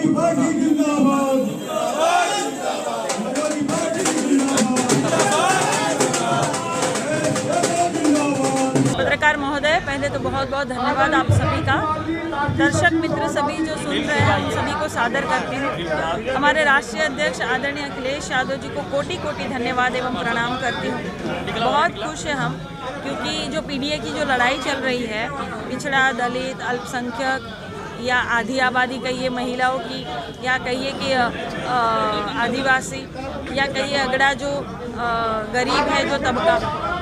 Samajwadi party जिंदाबाद, Samajwadi party जिंदाबाद। पत्रकार महोदय, पहले तो बहुत बहुत धन्यवाद आप सभी का। दर्शक मित्र सभी जो सुन रहे हैं, हम सभी को सादर करती हूँ। हमारे राष्ट्रीय अध्यक्ष आदरणीय अखिलेश यादव जी को कोटि कोटि धन्यवाद एवं प्रणाम करती हूँ। बहुत खुश हैं हम, क्योंकि जो पीडीए की जो लड़ाई चल रही है, पिछड़ा, दलित, अल्पसंख्यक या आधी आबादी कहिए महिलाओं की, या कहिए कि आदिवासी, या कहिए अगड़ा जो गरीब है जो तबका,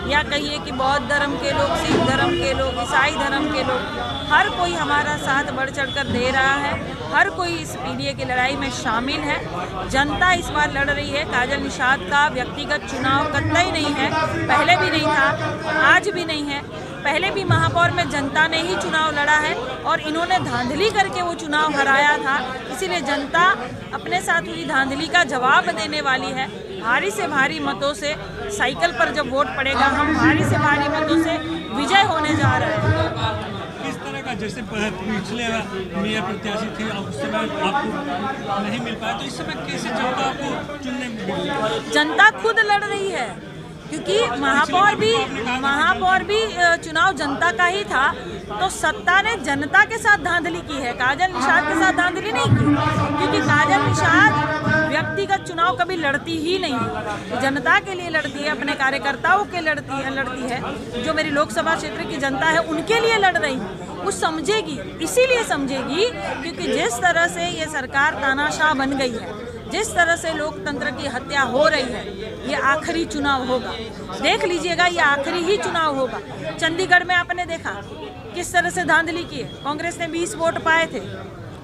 या कहिए कि बौद्ध धर्म के लोग, सिख धर्म के लोग, ईसाई धर्म के लोग, हर कोई हमारा साथ बढ़ चढ़कर दे रहा है। हर कोई इस पीडीए की लड़ाई में शामिल है। जनता इस बार लड़ रही है। काजल निषाद का व्यक्तिगत चुनाव कतई नहीं है, पहले भी नहीं था, आज भी नहीं है। पहले भी महापौर में जनता ने ही चुनाव लड़ा है और इन्होंने धांधली करके वो चुनाव हराया था। इसीलिए जनता अपने साथ हुई धांधली का जवाब देने वाली है। भारी से भारी मतों से, साइकिल पर जब वोट पड़ेगा, हम भारी से भारी मतों से विजय होने जा रहे हैं। किस तरह का, जैसे पिछले मेयर प्रत्याशी थे, अब उस समय आपको नहीं मिल पाया, तो इस समय कैसे जनता आपको चुनने में? जनता खुद लड़ रही है, क्योंकि महापौर भी चुनाव जनता का ही था। तो सत्ता ने जनता के साथ धांधली की है, काजल निषाद के साथ धांधली नहीं की, क्योंकि काजल निषाद व्यक्तिगत चुनाव कभी लड़ती ही नहीं है। जनता के लिए लड़ती है, अपने कार्यकर्ताओं के लड़ती है। जो मेरी लोकसभा क्षेत्र की जनता है उनके लिए लड़ रही है। वो समझेगी, इसीलिए समझेगी क्योंकि जिस तरह से ये सरकार तानाशाह बन गई है, जिस तरह से लोकतंत्र की हत्या हो रही है, ये आखिरी चुनाव होगा। देख लीजिएगा, ये आखिरी ही चुनाव होगा। चंडीगढ़ में आपने देखा किस तरह से धांधली की है। कांग्रेस ने 20 वोट पाए थे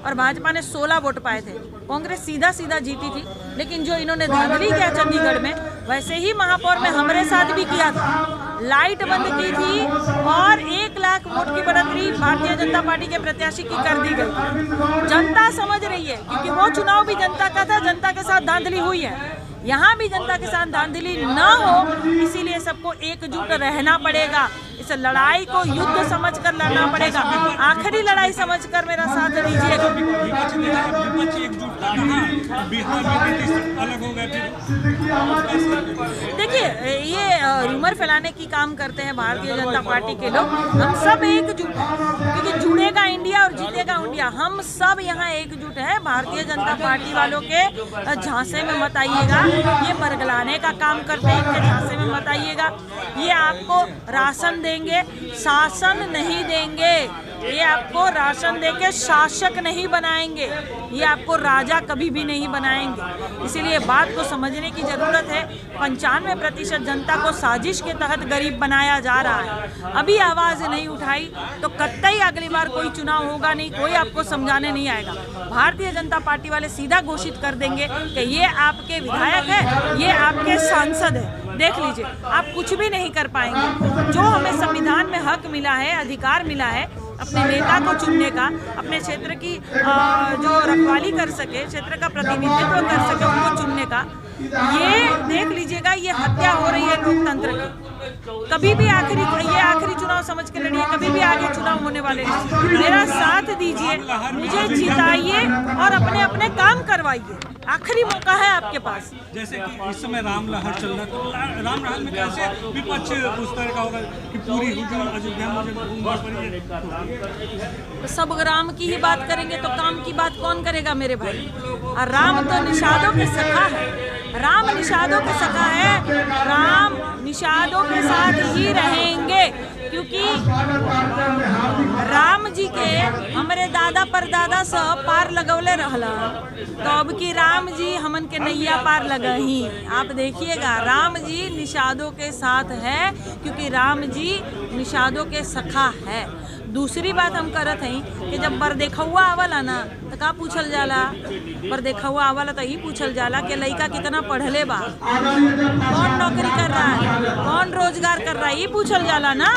और भाजपा ने 16 वोट पाए थे। कांग्रेस सीधा सीधा जीती थी, लेकिन जो इन्होंने धांधली किया चंडीगढ़ में, वैसे ही महापौर में हमारे साथ भी किया था। लाइट बंद की थी और 1 लाख वोट की बढ़ोतरी भारतीय जनता पार्टी के प्रत्याशी की कर दी गई। जनता समझ रही है, क्योंकि वो चुनाव भी जनता का था, जनता के साथ धांधली हुई है। यहाँ भी जनता के साथ धांधली न हो, इसीलिए सबको एकजुट रहना पड़ेगा। इस लड़ाई को युद्ध समझकर लड़ना पड़ेगा। आखिरी लड़ाई समझकर मेरा साथ दीजिएगा। देखिए, ये रूमर फैलाने की काम करते हैं भारतीय जनता पार्टी के लोग। हम सब एकजुट हैं, क्योंकि जुड़ेगा इंडिया और जीतेगा इंडिया। हम सब यहाँ एकजुट है। भारतीय जनता पार्टी वालों के झांसे में मत आइएगा। ये बरगलाने का काम करते हैं, इनके झांसे में मत आइएगा। ये आपको राशन देंगे, शासन नहीं देंगे। ये आपको राशन देके शासक नहीं बनाएंगे, ये आपको राजा कभी भी नहीं बनाएंगे। इसीलिए बात को समझने की ज़रूरत है। 95% जनता को साजिश के तहत गरीब बनाया जा रहा है। अभी आवाज़ नहीं उठाई तो कतई अगली बार कोई चुनाव होगा नहीं, कोई आपको समझाने नहीं आएगा। भारतीय जनता पार्टी वाले सीधा घोषित कर देंगे कि ये आपके विधायक है, ये आपके सांसद है। देख लीजिए, आप कुछ भी नहीं कर पाएंगे। जो हमें संविधान में हक मिला है, अधिकार मिला है अपने नेता को चुनने का, अपने क्षेत्र की जो रखवाली कर सके, क्षेत्र का प्रतिनिधित्व कर सके, उनको चुनने का, ये देख लीजिएगा, ये हत्या हो रही है लोकतंत्र की। कभी भी ये आखिरी चुनाव समझ के लड़िए, कभी भी आगे चुनाव होने वाले नहीं। मेरा साथ दीजिए, मुझे जिताइए और अपने अपने काम करवाइए। आखिरी मौका है आपके पास। जैसे कि इस समय राम लहर चल रहा है, तो राम लहर में कैसे विपक्ष उस तरह का होगा कि पूरी अयोध्या में सब राम की ही बात करेंगे तो काम की बात कौन करेगा मेरे भाई? और राम तो निषादों के सखा है, राम निषादों के सखा है। राम निषादों के साथ ही रहेंगे, क्योंकि राम जी के हमारे दादा परदादा सब पार लगौले रहला, तो अब की राम जी हमन के नैया पार लगही। आप देखिएगा, राम जी निषादों के साथ है, क्योंकि राम जी निषादों के सखा है। दूसरी बात हम करत हई कि जब बरदेखुआ आवला ना तो का पूछल जाला? बरदेखुआ आवला तो ही पूछल जाला कि लड़का कितना पढ़ले बा, कौन नौकरी कर रहा है, कौन रोजगार कर रहा है, ये पूछल जाला ना।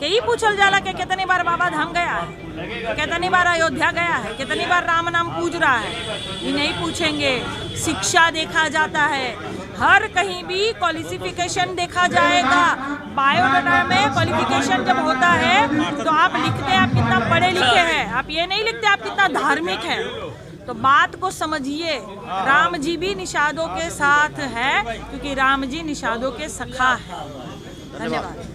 यही पूछल जाला कि कितनी बार बाबा धाम गया है, कितनी बार अयोध्या गया है, कितनी बार राम नाम पूज रहा है, ये नहीं पूछेंगे। शिक्षा देखा जाता है, हर कहीं भी क्वालिफिकेशन देखा जाएगा। बायोडाटा में क्वालिफिकेशन जब होता है तो आप लिखते हैं आप कितना पढ़े लिखे हैं, आप ये नहीं लिखते आप कितना धार्मिक है। तो तो बात को समझिए, राम जी भी निषादों के साथ है क्योंकि राम जी निषादों के सखा है। धन्यवाद।